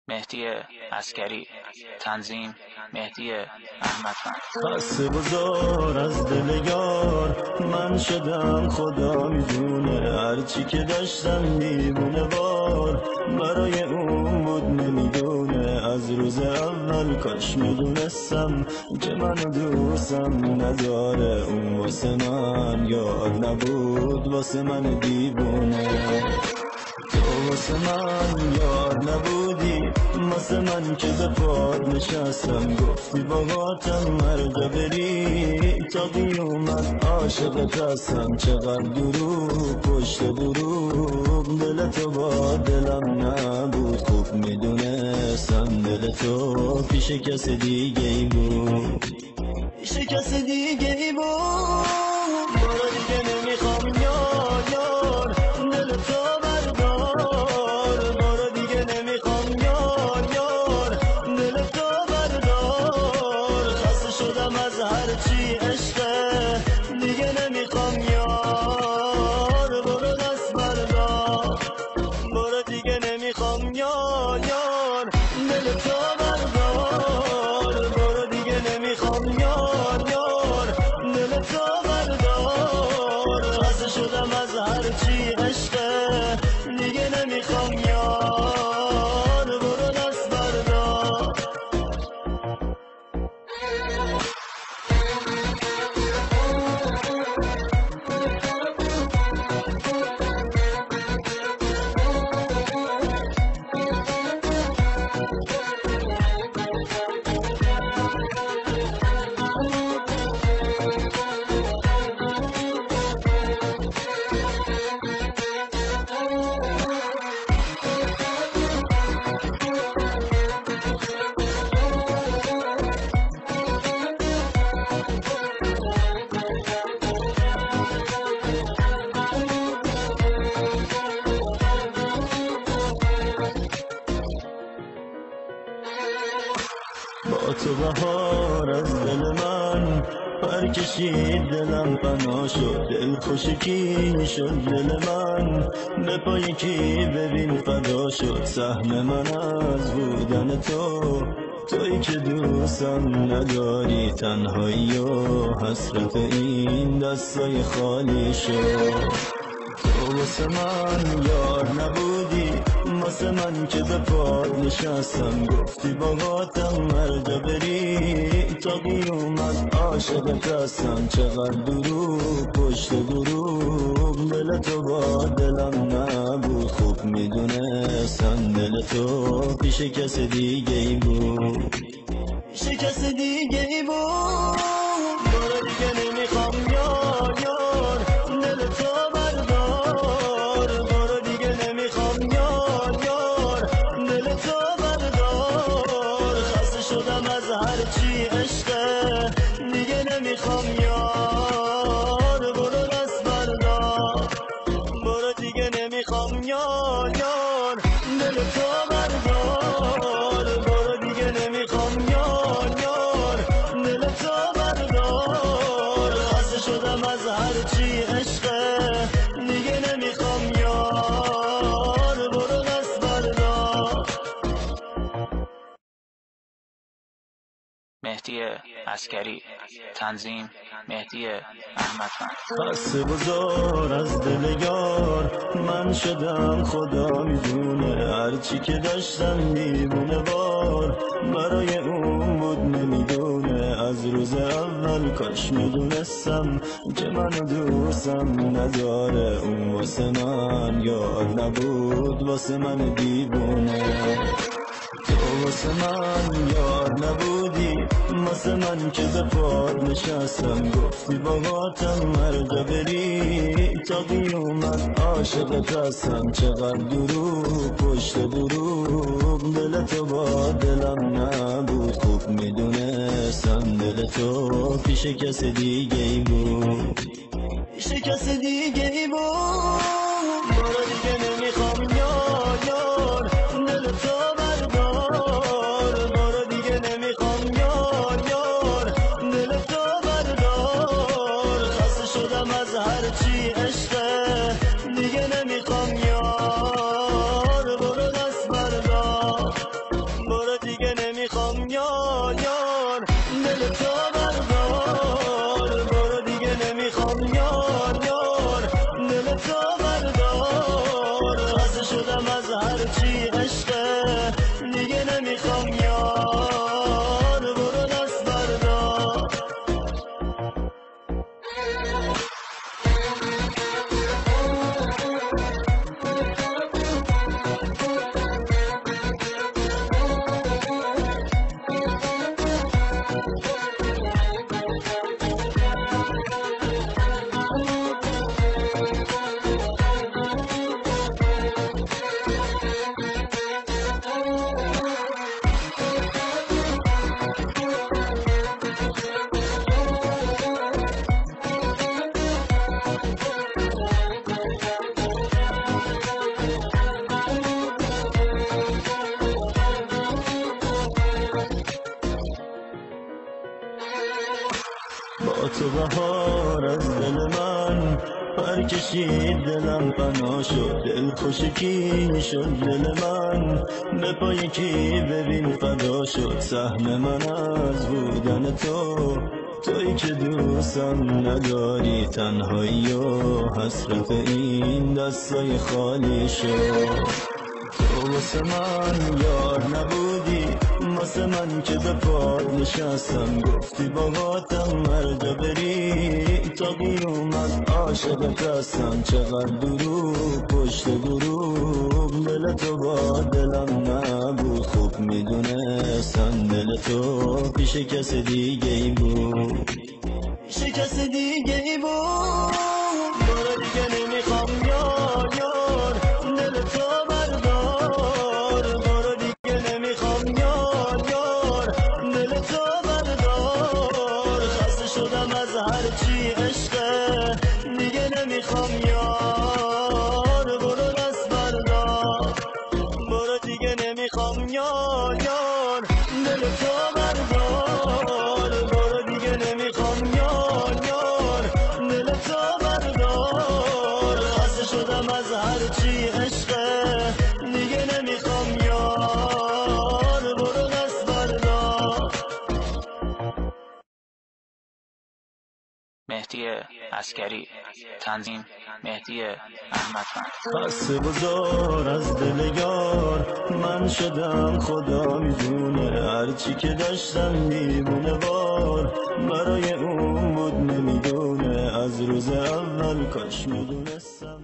مهدی عسکری. تنظیم مهدی احمدفند. خسته بزار از دل یار من شدم، خدا میدونه هرچی که داشتم دیوونه وار برای اون بود نمیدونه. از روز اول کاش میدونستم که منو دوستم نداره. اون واسه من یاد نبود، واسه من دیوونه. تو واسه من یار نبودی، واسه من که به پاد نشستم. گفتی باهاتم هر جا بری تا قیامت عاشقت هستم. چقدر دروغ پشت دروغ، دل تو با دلم نبود. خوب میدونستم دل تو پیش کس دیگه ای بود، پیش کس دیگه ای بود. برو دیگه نمیخوام یار دل تو بردار. برو دیگه نمیخوام یار دل تو بردار. خسته شدم از هرچی عشقه، دیگه نمیخوام یار. برو دست بردار، برو دیگه نمیخوام یار دل تو بردار. برو دیگه نمیخوام یار دل تو بردار. خسته شدم از هرچی عشقه، دیگه نمیخوام یار. برو دست بردار. با تو بهار از دل من پر کشید، دلم فنا شد. دل خوشکی شد دل من، به پای کی ببین فدا شد. سهم من از بودن تو، تویی که دوستم نداری. تنهایی و حسرت این دستای خالی شد. تو واسه من یار نبودی، واسه من که به پاد نشستم. گفتی باهاتم هر جا بری تا قیامت عاشقت هستم. چقدر دروغ پشت دروغ، دل تو با دلم نبود. خوب میدونستم دل تو پیش کس دیگه ای بود، پیش کس دیگه ای بود. برو دیگه نمیخوام یار دل تو بردار. برو دیگه نمیخوام یار دل تو بردار. خسته شدم از هرچی عشقه، دیگه نمیخوام یار. برو دست بردار. برو دیگه نمیخوام یار دل تو بردار. برو دیگه نمیخوام یار دل تو بردار. خسته شدم از هرچی عشقه، دیگه نمیخوام یار. برو دست بردار. مهدی عسکری. تنظیم مهدی احمدفند. خسته بزار از دل یار من شدم، خدا میدونه هرچی که داشتم دیوونه وار برای اون بود نمیدونه. از روز اول کاش میدونستم که منو دوستم نداره. اون واسه من یاد نبود، واسه من دیوونه. تو واسه من یار نبودی، واسه من که به پاد نشستم. گفتی باهاتم هر جا بری تا قیامت عاشقت هستم. چقدر دروغ پشت دروغ، دل تو با دلم نبود. خوب میدونستم دل تو پیش کس دیگه ای بود، پیش کس دیگه ای بود. برو دیگه نمیخوام یار دل تو بردار. برو دیگه نمیخوام یار دل تو بردار. خسته شدم از هرچی عشقه، دیگه نمیخوام یار. برو دست بردار. شدم از هرچی عشقه دیگه نمیخوام یار برو دست بردار با تو بهار از دل من پر کشید دلم فنا شد دل خوشکی شد دل من به پای کی ببین فدا شد سهم من از بودن تویی که دوستم نداری تنهایی و حسرت این دستای خالی شد تو واسه من یار نبودی واسه من که به پاد نشستم گفتی باهاتم هر جا بری تا قیومت عاشقت هستم چقدر دروغ پشت دروغ دل تو با دلم نبود خوب میدونستم دل تو پیش کس دیگه ای بود پیش کس دیگه ای بود برو دیگه نمیخوام یار دل تو بردار برو دیگه نمیخوام یار دل تو بردار خسته شدم از هرچی عشقه دیگه نمیخوام یار برو دست بردار برو دیگه نمیخوام یار دل تو بردار برو دیگه نمیخوام یار دل تو بردار خسته شدم از هرچی عشقه دیگه نمیخوام یار برو دست بردار مهدی عسکری تنظیم مهدی احمدفند خسته بزار از دل یار من شدم خدا میدونه هرچی که داشتم دیوونه وار برای اون بود نمیدونه از روز اول کاش میدونستم